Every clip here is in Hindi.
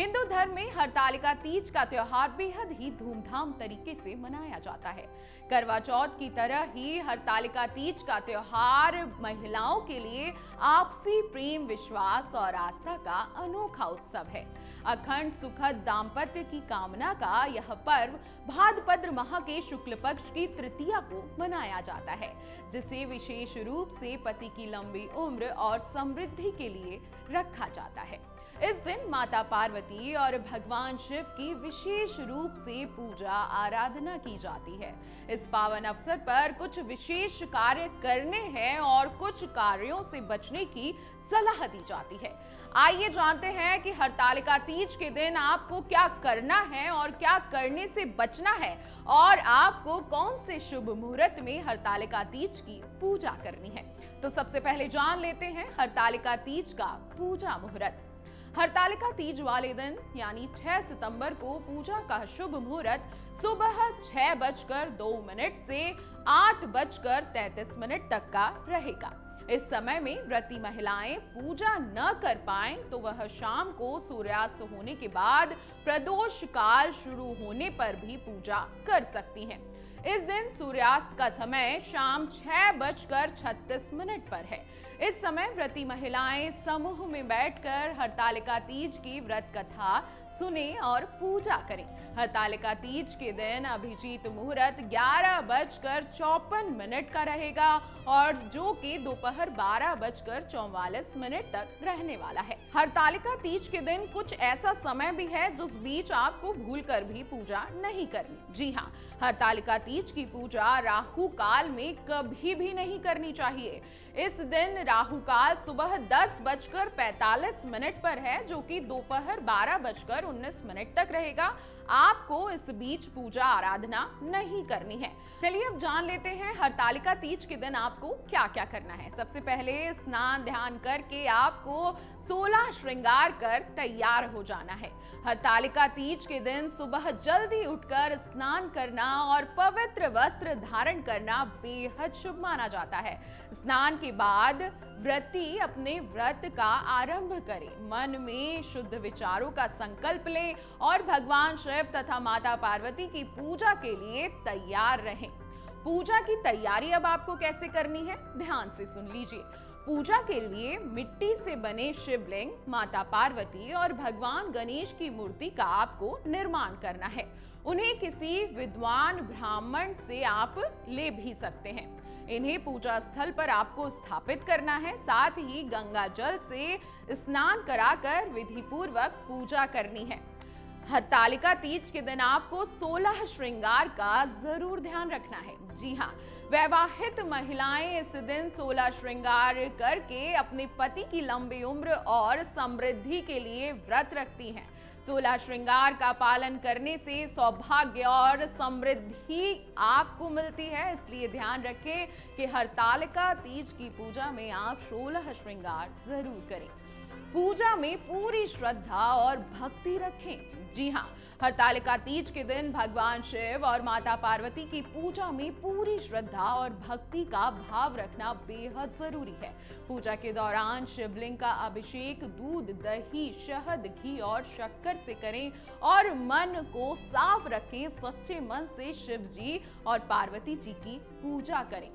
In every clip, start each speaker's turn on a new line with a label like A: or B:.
A: हिंदू धर्म में हरतालिका तीज का त्योहार बेहद ही धूमधाम तरीके से मनाया जाता है। करवा चौथ की तरह ही हरतालिका तीज का त्योहार महिलाओं के लिए आपसी प्रेम, विश्वास और आस्था का अनोखा उत्सव है। अखंड सुखद दाम्पत्य की कामना का यह पर्व भाद्रपद माह के शुक्ल पक्ष की तृतीया को मनाया जाता है, जिसे विशेष रूप से पति की लंबी उम्र और समृद्धि के लिए रखा जाता है। इस दिन माता पार्वती और भगवान शिव की विशेष रूप से पूजा आराधना की जाती है। इस पावन अवसर पर कुछ विशेष कार्य करने हैं और कुछ कार्यों से बचने की सलाह दी जाती है। आइए जानते हैं कि हरतालिका तीज के दिन आपको क्या करना है और क्या करने से बचना है, और आपको कौन से शुभ मुहूर्त में हरतालिका तीज की पूजा करनी है। तो सबसे पहले जान लेते हैं हरतालिका तीज का पूजा मुहूर्त। हरतालिका तीज वाले दिन यानी 6 सितंबर को पूजा का शुभ मुहूर्त सुबह 6:02 से 8:33 तक का रहेगा। इस समय में व्रती महिलाएं पूजा न कर पाएं तो वह शाम को सूर्यास्त होने के बाद प्रदोष काल शुरू होने पर भी पूजा कर सकती हैं। इस दिन सूर्यास्त का समय शाम 6:36 पर है। इस समय व्रती महिलाएं समूह में बैठकर हरतालिका तीज की व्रत कथा सुने और पूजा करें। हरतालिका तीज के दिन अभिजीत मुहूर्त 11:54 का रहेगा और जो कि दोपहर 12:44 तक रहने वाला है। हरतालिका तीज के दिन कुछ ऐसा समय भी है जिस बीच आपको भूलकर भी पूजा नहीं करनी। जी हाँ, हरतालिका तीज की पूजा राहु काल में कभी भी नहीं करनी चाहिए। इस दिन राहु काल सुबह 10:45 पर है, जो कि दोपहर 12:19 तक रहेगा। आपको इस बीच पूजा आराधना नहीं करनी है। चलिए अब जान लेते हैं हरतालिका तीज के दिन आपको क्या क्या करना है। सबसे पहले स्नान ध्यान करके आपको 16 श्रृंगार कर तैयार हो जाना है। हरतालिका तीज के दिन सुबह जल्दी उठकर स्नान करना और पवित्र वस्त्र धारण करना बेहद शुभ माना जाता है। स्नान के बाद व्रती अपने व्रत का आरंभ करें, मन में शुद्ध विचारों का संकल्प लें और भगवान शिव तथा माता पार्वती की पूजा के लिए तैयार रहें। पूजा की तैयारी अब आपको कैसे करनी है, ध्यान से सुन लीजिए। पूजा के लिए मिट्टी से बने शिवलिंग, माता पार्वती और भगवान गणेश की मूर्ति का आपको निर्माण करना है। उन्हें किसी विद्वान ब्राह्मण से आप ले भी सकते हैं। इन्हें पूजा स्थल पर आपको स्थापित करना है। साथ ही गंगा जल से स्नान कराकर विधि पूर्वक पूजा करनी है। हरतालिका तीज के दिन आपको 16 श्रृंगार का जरूर ध्यान रखना है। जी हाँ, वैवाहित महिलाएं इस दिन 16 श्रृंगार करके अपने पति की लंबी उम्र और समृद्धि के लिए व्रत रखती हैं। 16 श्रृंगार का पालन करने से सौभाग्य और समृद्धि आपको मिलती है, इसलिए ध्यान रखें कि हरतालिका तीज की पूजा में आप 16 श्रृंगार जरूर करें। पूजा में पूरी श्रद्धा और भक्ति रखें। जी हाँ, हरतालिका तीज के दिन भगवान शिव और माता पार्वती की पूजा में पूरी श्रद्धा और भक्ति का भाव रखना बेहद जरूरी है। पूजा के दौरान शिवलिंग का अभिषेक दूध, दही, शहद, घी और शक्कर से करें और मन को साफ रखें। सच्चे मन से शिव जी और पार्वती जी की पूजा करें।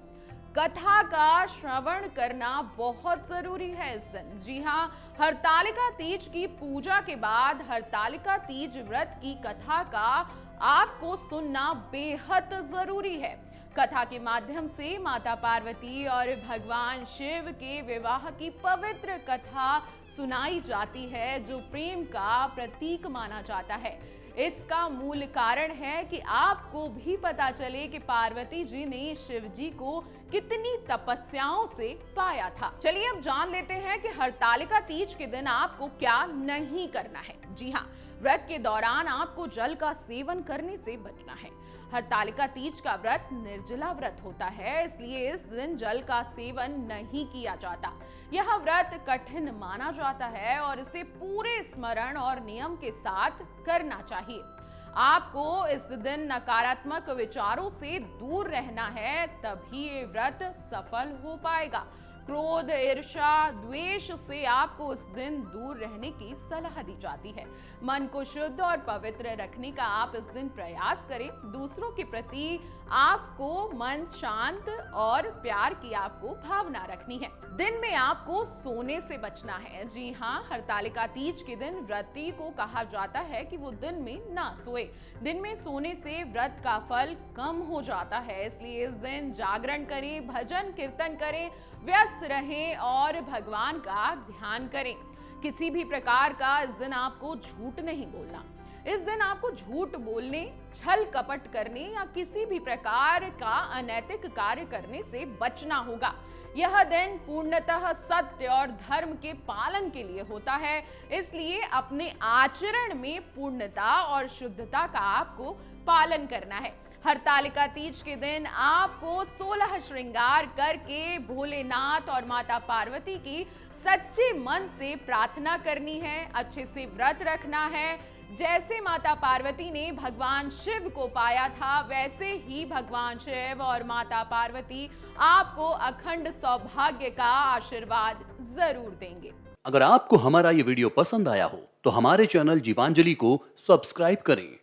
A: कथा का श्रवण करना बहुत जरूरी है इस दिन। जी हाँ, हरतालिका तीज की पूजा के बाद हरतालिका तीज व्रत की कथा का आपको सुनना बेहद जरूरी है। कथा के माध्यम से माता पार्वती और भगवान शिव के विवाह की पवित्र कथा सुनाई जाती है, जो प्रेम का प्रतीक माना जाता है। इसका मूल कारण है कि आपको भी पता चले कि पार्वती जी ने शिव जी को कितनी तपस्याओं से पाया था। चलिए अब जान लेते हैं कि हरतालिका तीज के दिन आपको क्या नहीं करना है। जी हाँ, व्रत के दौरान आपको जल का सेवन करने से बचना है। हरतालिका तीज का व्रत निर्जला व्रत होता है, इसलिए इस दिन जल का सेवन नहीं किया जाता। यह व्रत कठिन माना जाता है और इसे पूरे स्मरण और नियम के साथ करना चाहिए। आपको इस दिन नकारात्मक विचारों से दूर रहना है, तभी ये व्रत सफल हो पाएगा। क्रोध, ईर्ष्या, द्वेष से आपको उस दिन दूर रहने की सलाह दी जाती है। मन को शुद्ध और पवित्र रखने का आप इस दिन प्रयास करें। दूसरों के प्रति आपको मन शांत और प्यार की आपको भावना रखनी है। दिन में आपको सोने से बचना है। जी हाँ, हरतालिका तीज के दिन व्रती को कहा जाता है कि वो दिन में ना सोए। दिन में सोने से व्रत का फल कम हो जाता है, इसलिए इस दिन जागरण करें, भजन कीर्तन करें, व्यस्त रहें और भगवान का ध्यान करें। किसी भी प्रकार का इस दिन आपको झूठ नहीं बोलना। इस दिन आपको झूठ बोलने, छल कपट करने या किसी भी प्रकार का अनैतिक कार्य करने से बचना होगा। यह दिन पूर्णतः सत्य और धर्म के पालन के लिए होता है, इसलिए अपने आचरण में पूर्णता और शुद्धता का आपको पालन करना है। हरतालिका तीज के दिन आपको 16 श्रृंगार करके भोलेनाथ और माता पार्वती की सच्चे मन से प्रार्थना करनी है, अच्छे से व्रत रखना है। जैसे माता पार्वती ने भगवान शिव को पाया था, वैसे ही भगवान शिव और माता पार्वती आपको अखंड सौभाग्य का आशीर्वाद जरूर देंगे।
B: अगर आपको हमारा ये वीडियो पसंद आया हो तो हमारे चैनल जीवांजलि को सब्सक्राइब करें